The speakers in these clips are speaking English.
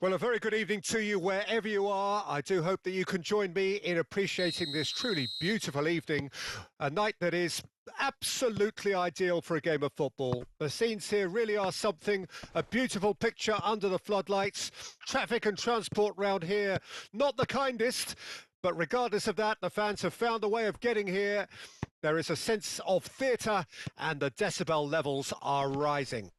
Well, a very good evening to you wherever you are. I do hope that you can join me in appreciating this truly beautiful evening, a night that is absolutely ideal for a game of football. The scenes here really are something, a beautiful picture under the floodlights. Traffic and transport round here, not the kindest, but regardless of that, the fans have found a way of getting here. There is a sense of theatre and the decibel levels are rising.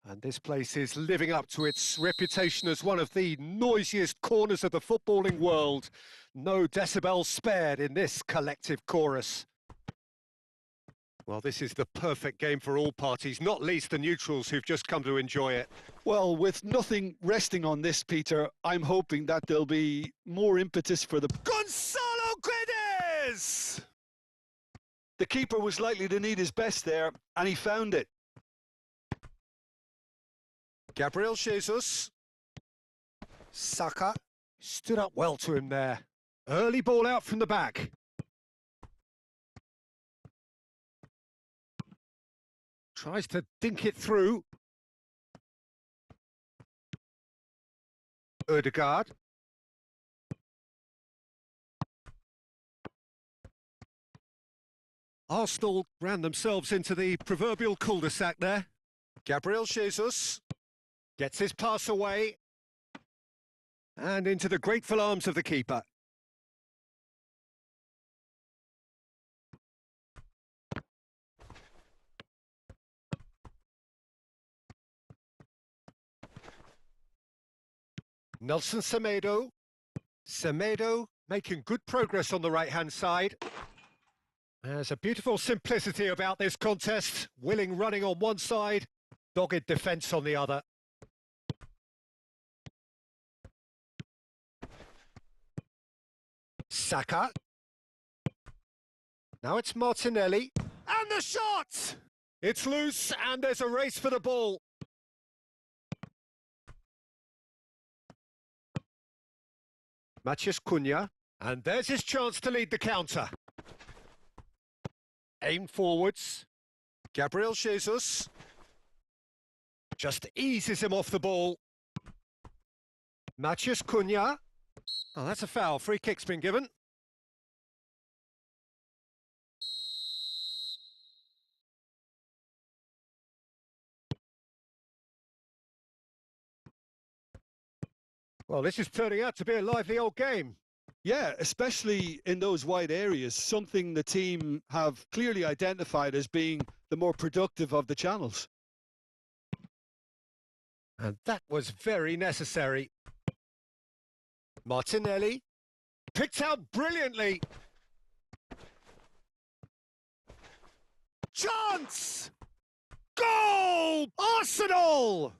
And this place is living up to its reputation as one of the noisiest corners of the footballing world. No decibels spared in this collective chorus. Well, this is the perfect game for all parties, not least the neutrals who've just come to enjoy it. Well, with nothing resting on this, Peter, I'm hoping that there'll be more impetus for the... Gonzalo Guedes! The keeper was likely to need his best there, and he found it. Gabriel Jesus. Saka stood up well to him there. Early ball out from the back. Tries to dink it through. Ødegaard. Arsenal ran themselves into the proverbial cul-de-sac there. Gabriel Jesus gets his pass away and into the grateful arms of the keeper. Nelson Semedo. Semedo making good progress on the right-hand side. There's a beautiful simplicity about this contest. Willing running on one side, dogged defence on the other. Saka. Now it's Martinelli. And the shot! It's loose and there's a race for the ball. Matheus Cunha. And there's his chance to lead the counter. Aim forwards. Gabriel Jesus. Just eases him off the ball. Matheus Cunha. Oh, that's a foul. Free kick's been given. Well, this is turning out to be a lively old game. Yeah, especially in those wide areas, something the team have clearly identified as being the more productive of the channels. And that was very necessary. Martinelli picked out brilliantly. Chance! Goal! Arsenal!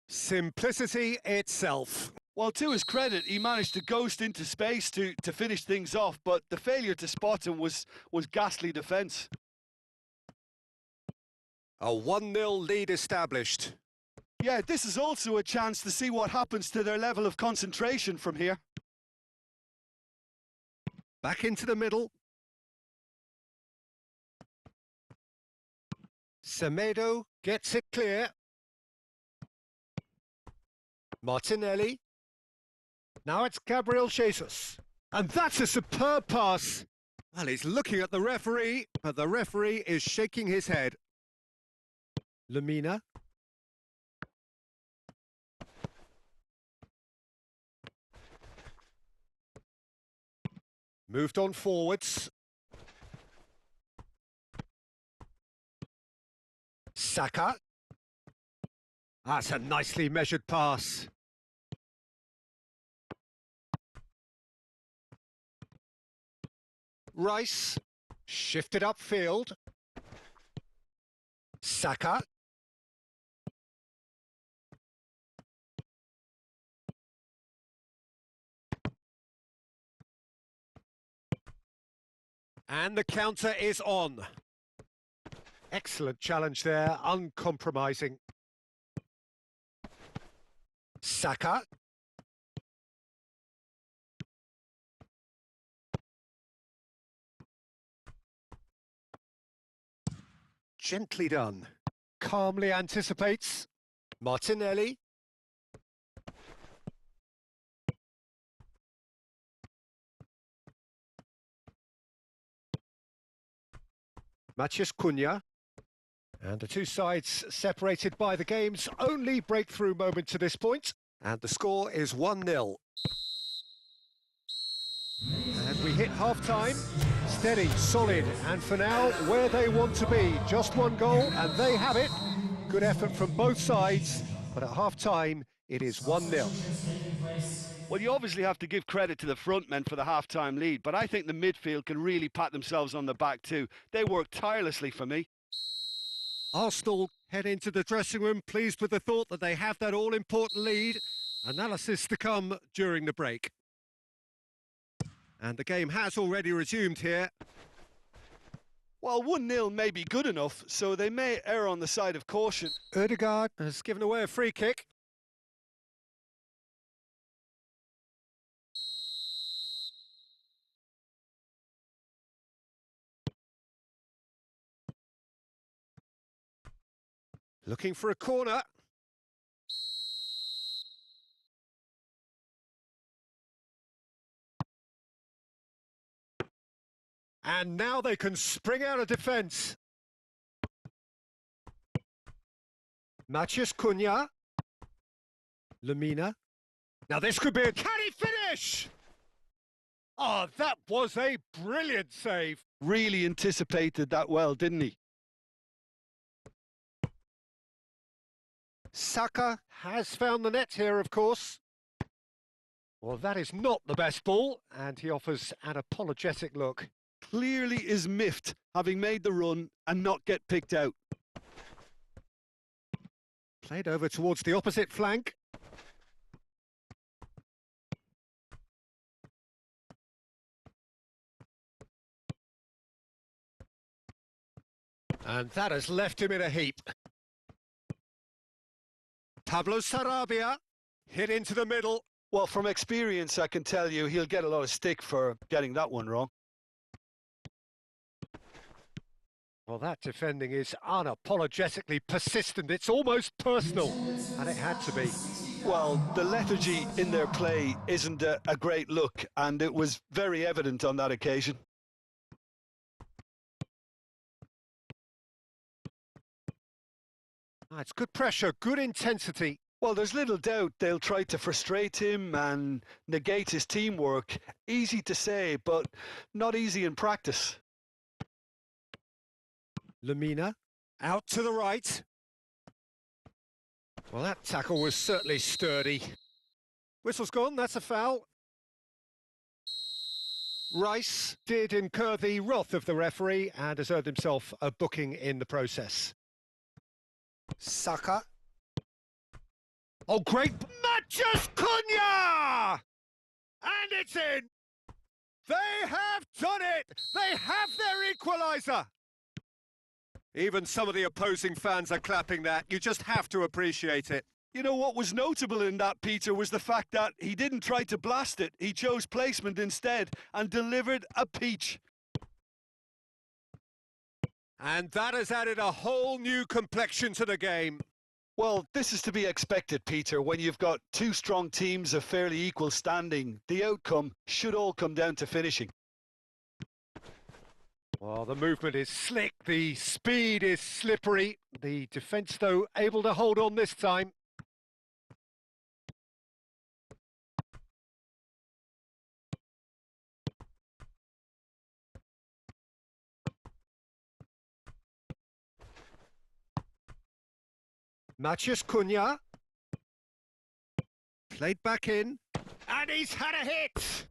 Simplicity itself. Well, to his credit, he managed to ghost into space to finish things off, but the failure to spot him was ghastly defence. A 1-0 lead established. Yeah, this is also a chance to see what happens to their level of concentration from here. Back into the middle. Semedo gets it clear. Martinelli. Now it's Gabriel Jesus. And that's a superb pass. Well, he's looking at the referee, but the referee is shaking his head. Lemina. Moved on forwards. Saka. That's a nicely measured pass. Rice. Shifted upfield. Saka. And the counter is on. Excellent challenge there, uncompromising. Saka. Gently done. calmly anticipates. Martinelli. Matheus Cunha. And the two sides separated by the game's only breakthrough moment to this point. And the score is 1-0. And we hit half-time. Steady, solid, and for now, where they want to be. Just one goal, and they have it. Good effort from both sides, but at half-time, it is 1-0. Well, you obviously have to give credit to the front men for the half-time lead, but I think the midfield can really pat themselves on the back too. They work tirelessly for me. Arsenal head into the dressing room pleased with the thought that they have that all-important lead. Analysis to come during the break. And the game has already resumed here. Well, 1-0 may be good enough, so they may err on the side of caution. Ødegaard has given away a free kick. Looking for a corner. And now they can spring out of defence. Matheus Cunha. Lemina. Now this could be a... Can he finish? Oh, that was a brilliant save. Really anticipated that well, didn't he? Saka has found the net here, of course. Well, that is not the best ball, and he offers an apologetic look. Clearly is miffed, having made the run and not get picked out. Played over towards the opposite flank. And that has left him in a heap. Pablo Sarabia hit into the middle. Well, from experience, I can tell you he'll get a lot of stick for getting that one wrong. Well, that defending is unapologetically persistent. It's almost personal, and it had to be. Well, the lethargy in their play isn't a great look, and it was very evident on that occasion. It's good pressure, good intensity. Well, there's little doubt they'll try to frustrate him and negate his teamwork. Easy to say, but not easy in practice. Lemina, out to the right. Well, that tackle was certainly sturdy. Whistle's gone, that's a foul. Rice did incur the wrath of the referee and has earned himself a booking in the process. Saka. Oh, great! Matheus Cunha! And it's in! They have done it! They have their equaliser! Even some of the opposing fans are clapping that. You just have to appreciate it. You know, what was notable in that, Peter, was the fact that he didn't try to blast it. He chose placement instead and delivered a peach. And that has added a whole new complexion to the game. Well, this is to be expected, Peter. When you've got two strong teams of fairly equal standing, the outcome should all come down to finishing. Well, the movement is slick, the speed is slippery. The defence, though, able to hold on this time. Matheus Cunha. Played back in. And he's had a hit!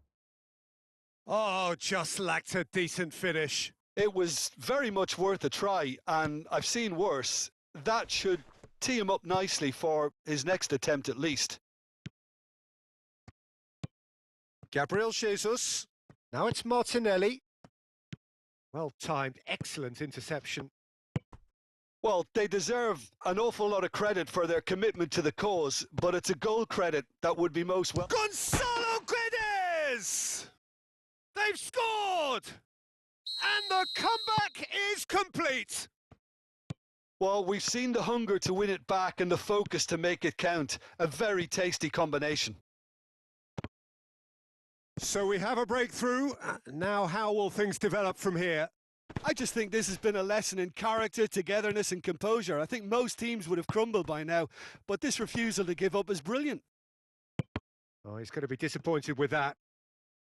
Oh, just lacked a decent finish. It was very much worth a try, and I've seen worse. That should tee him up nicely for his next attempt at least. Gabriel Jesus. Now it's Martinelli. Well timed, excellent interception. Well, they deserve an awful lot of credit for their commitment to the cause, but it's a goal credit that would be most well. Gonzalo Guedes! They've scored! And the comeback is complete! Well, we've seen the hunger to win it back and the focus to make it count. A very tasty combination. So we have a breakthrough. Now how will things develop from here? I just think this has been a lesson in character, togetherness and composure. I think most teams would have crumbled by now, but this refusal to give up is brilliant. Oh, he's going to be disappointed with that.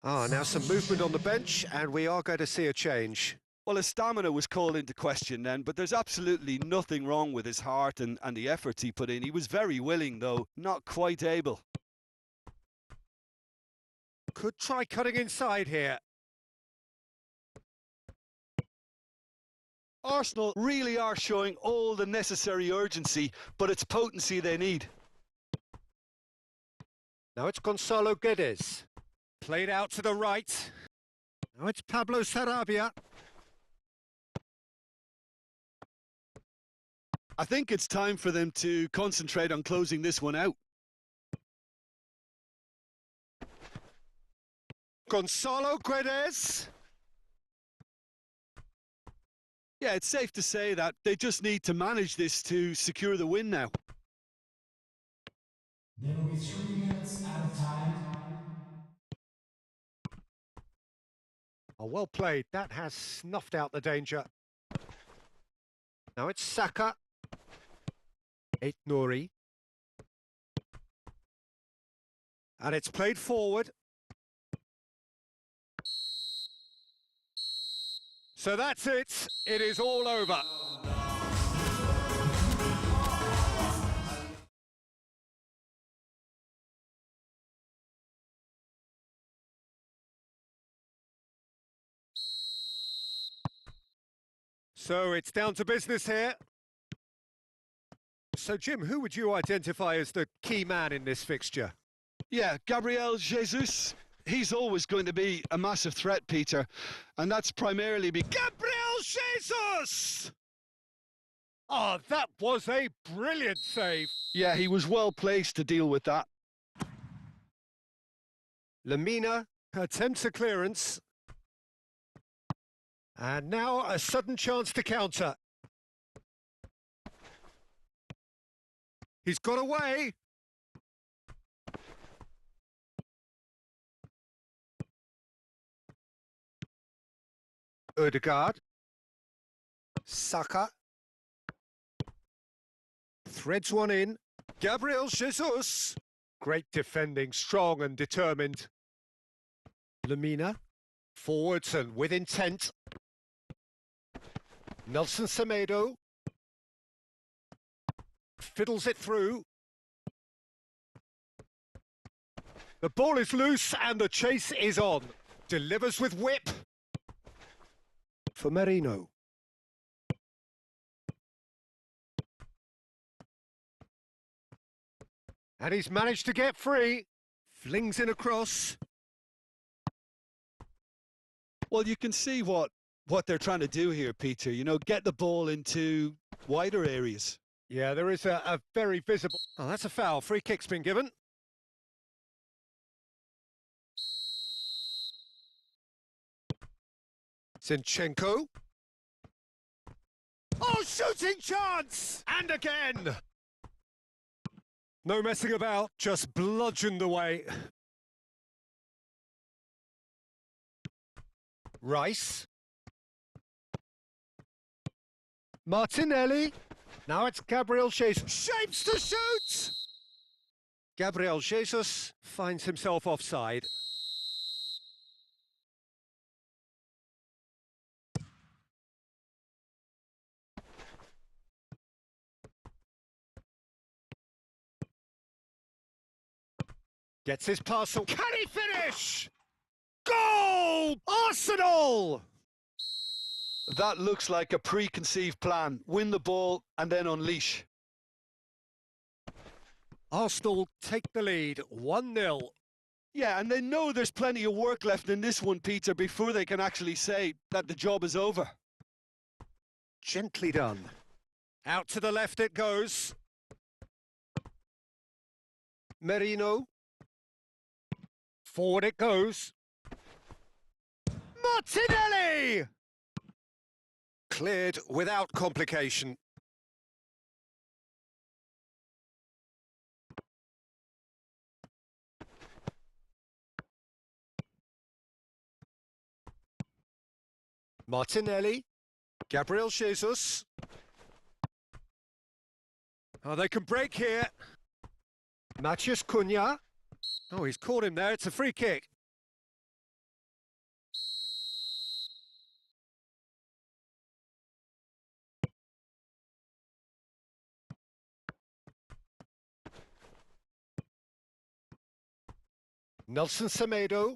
Ah, now some movement on the bench, and we are going to see a change. Well, his stamina was called into question then, but there's absolutely nothing wrong with his heart and the efforts he put in. He was very willing, though, not quite able. Could try cutting inside here. Arsenal really are showing all the necessary urgency, but it's potency they need. Now it's Gonzalo Guedes. Played out to the right. Now it's Pablo Sarabia. I think it's time for them to concentrate on closing this one out. Gonzalo Guedes. Yeah, it's safe to say that they just need to manage this to secure the win now. There will be 3 minutes out of time. Oh, well played. That has snuffed out the danger. Now it's Saka. Eight Nouri. And it's played forward. So that's it. It is all over. So it's down to business here. So, Jim, who would you identify as the key man in this fixture? Yeah, Gabriel Jesus. He's always going to be a massive threat, Peter, and that's primarily because... Gabriel Jesus! Oh, that was a brilliant save. Yeah, he was well placed to deal with that. Lamina attempts a clearance. And now a sudden chance to counter. He's got away. Ødegaard. Saka. Threads one in. Gabriel Jesus. Great defending, strong and determined. Lamina. Forwards and with intent. Nelson Semedo. Fiddles it through. The ball is loose and the chase is on. Delivers with whip. For Merino. And he's managed to get free. Flings in across. Well, you can see what they're trying to do here, Peter. You know, get the ball into wider areas. Yeah, there is a very visible... Oh, that's a foul. Free kick's been given. Zinchenko. Oh, shooting chance! And again! No messing about, just bludgeoned away. Rice. Martinelli. Now it's Gabriel Jesus. Shapes to shoot! Gabriel Jesus finds himself offside. Gets his parcel. Can he finish? Goal! Arsenal! That looks like a preconceived plan. Win the ball and then unleash. Arsenal take the lead, 1-0. Yeah, and they know there's plenty of work left in this one, Peter, before they can actually say that the job is over. Gently done. Out to the left it goes. Merino. Forward it goes. Martinelli! Cleared without complication. Martinelli. Gabriel Jesus. Oh, they can break here. Matheus Cunha. Oh, he's caught him there. It's a free kick. Nelson Semedo.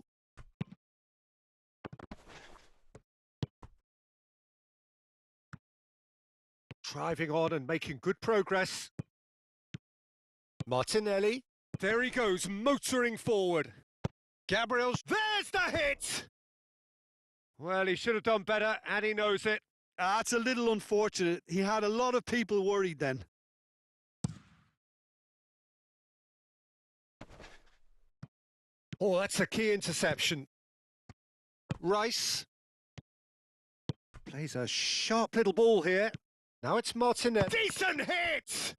Driving on and making good progress. Martinelli. There he goes, motoring forward. Gabriel's... There's the hit! Well, he should have done better, and he knows it. That's a little unfortunate. He had a lot of people worried then. Oh, that's a key interception. Rice. Plays a sharp little ball here. Now it's Martinelli. Decent hit!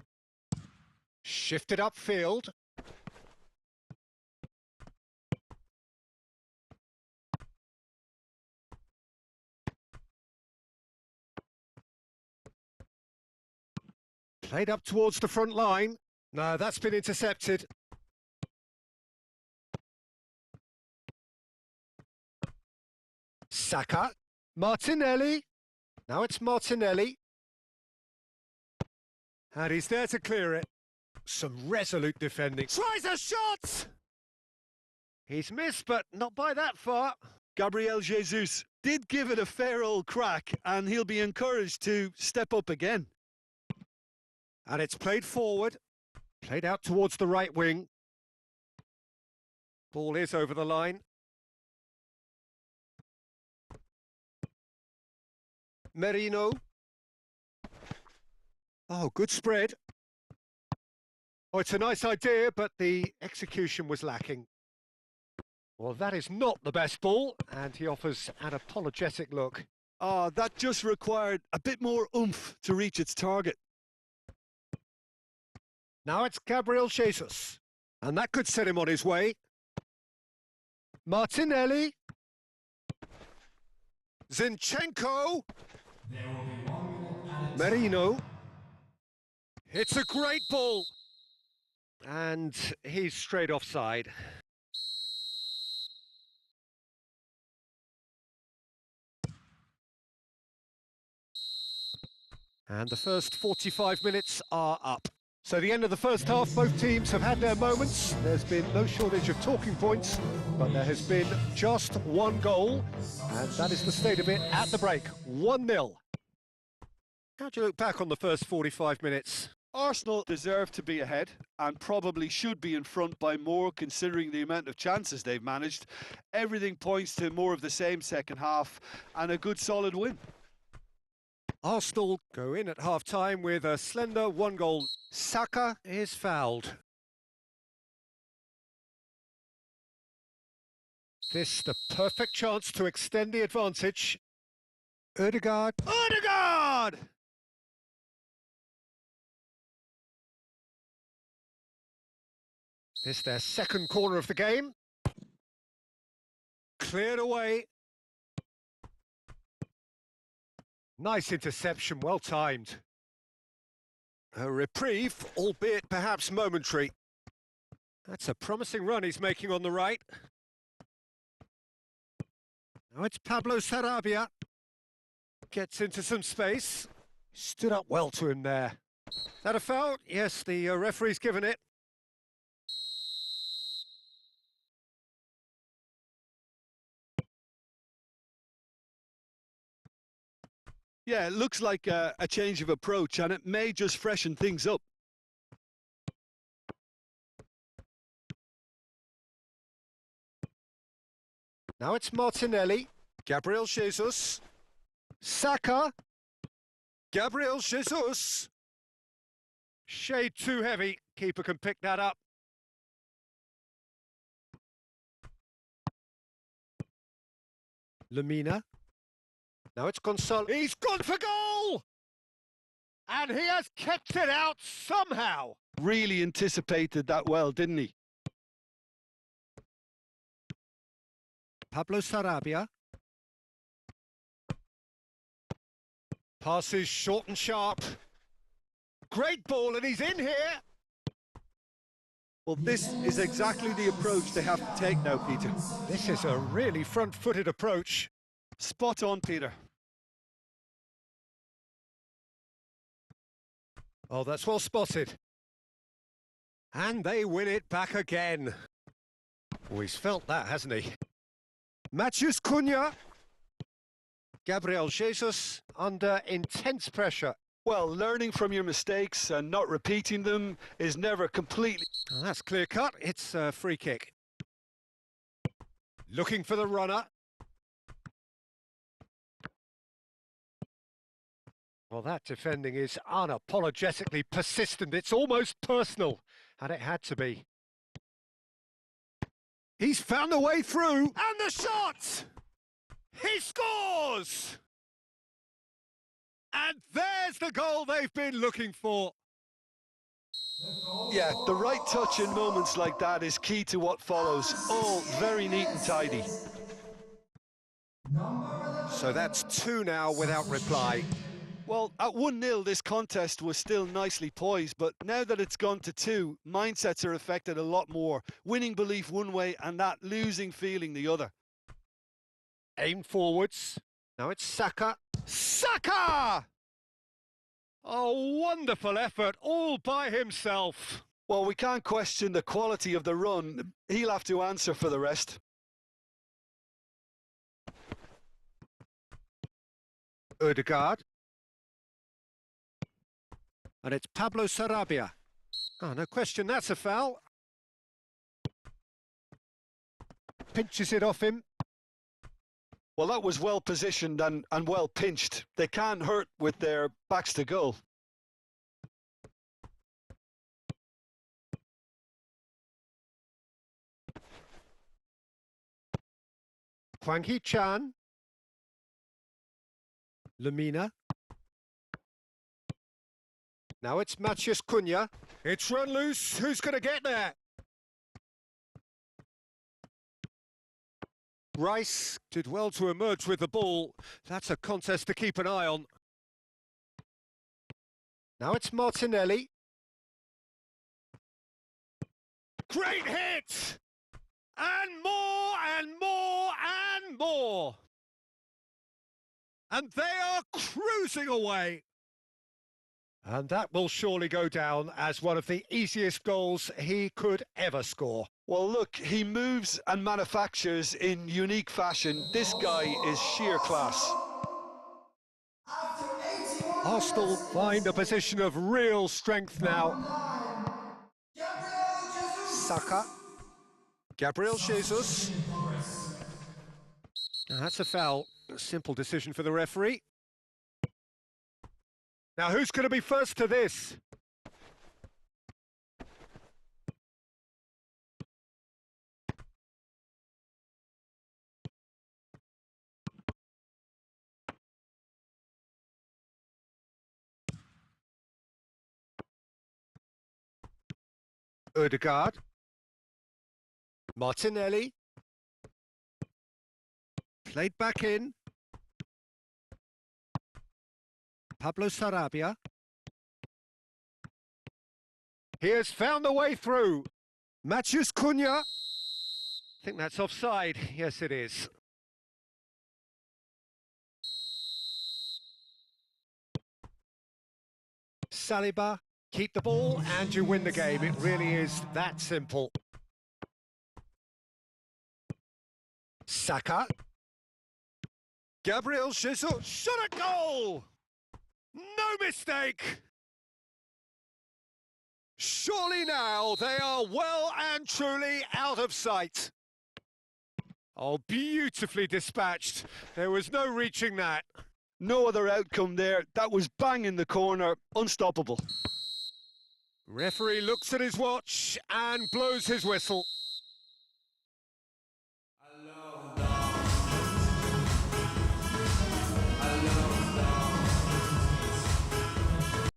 Shifted upfield. Played up towards the front line. No, that's been intercepted. Saka. Martinelli. Now it's Martinelli. And he's there to clear it. Some resolute defending. Tries a shot! He's missed, but not by that far. Gabriel Jesus did give it a fair old crack, and he'll be encouraged to step up again. And it's played forward. Played out towards the right wing. Ball is over the line. Merino. Oh, good spread. Oh, it's a nice idea, but the execution was lacking. Well, that is not the best ball, and he offers an apologetic look. Oh, that just required a bit more oomph to reach its target. Now it's Gabriel Jesus, and that could set him on his way. Martinelli. Zinchenko. There will be 1 minute added time. Merino. It's a great ball. And he's straight offside. And the first 45 minutes are up. So the end of the first half, both teams have had their moments. There's been no shortage of talking points, but there has been just one goal, and that is the state of it at the break, 1-0. How do you look back on the first 45 minutes? Arsenal deserve to be ahead and probably should be in front by more considering the amount of chances they've managed. Everything points to more of the same second half and a good solid win. Arsenal go in at half-time with a slender 1 goal. Saka is fouled. This the perfect chance to extend the advantage. Ødegaard. Ødegaard! This their second corner of the game. Cleared away. Nice interception, well timed. A reprieve, albeit perhaps momentary. That's a promising run he's making on the right. Now it's Pablo Sarabia. Gets into some space. Stood up well to him there. Is that a foul? Yes, the referee's given it. Yeah, it looks like a change of approach, and it may just freshen things up. Now it's Martinelli. Gabriel Jesus. Saka. Gabriel Jesus. Shade too heavy. Keeper can pick that up. Lamina. Now it's Gonzalo. He's gone for goal! And he has kept it out somehow. Really anticipated that well, didn't he? Pablo Sarabia. Passes short and sharp. Great ball, and he's in here. Well, this is exactly the approach they have to take now, Peter. This is a really front-footed approach. Spot on, Peter. Oh, that's well spotted. And they win it back again. Oh, he's felt that, hasn't he? Matheus Cunha. Gabriel Jesus under intense pressure. Well, learning from your mistakes and not repeating them is never completely... Oh, that's clear cut. It's a free kick. Looking for the runner. Well, that defending is unapologetically persistent. It's almost personal, and it had to be. He's found a way through, and the shot! He scores! And there's the goal they've been looking for. Yeah, the right touch in moments like that is key to what follows. All very neat and tidy. So that's 2 now without reply. Well, at 1-0, this contest was still nicely poised, but now that it's gone to 2, mindsets are affected a lot more. Winning belief one way and that losing feeling the other. Aim forwards. Now it's Saka. Saka! A wonderful effort all by himself. Well, we can't question the quality of the run. He'll have to answer for the rest. Ødegaard. And it's Pablo Sarabia. Oh, no question, that's a foul. Pinches it off him. Well, that was well positioned and well pinched. They can't hurt with their backs to goal. Hwang Hee-chan. Lemina. Now it's Matheus Cunha. It's run loose. Who's going to get there? Rice did well to emerge with the ball. That's a contest to keep an eye on. Now it's Martinelli. Great hit! And more and more and more. And they are cruising away. And that will surely go down as one of the easiest goals he could ever score. Well, look, he moves and manufactures in unique fashion. This guy is sheer class. Arsenal find a position of real strength now. Saka. Gabriel Jesus. Now that's a foul. A simple decision for the referee. Now who's going to be first to this? Ødegaard. Martinelli. Played back in. Pablo Sarabia. He has found the way through. Matheus Cunha. I think that's offside. Yes, it is. Saliba. Keep the ball and you win the game. It really is that simple. Saka. Gabriel Jesus. Shot a goal! No mistake! Surely now they are well and truly out of sight. Oh, beautifully dispatched. There was no reaching that. No other outcome there. That was bang in the corner. Unstoppable. Referee looks at his watch and blows his whistle.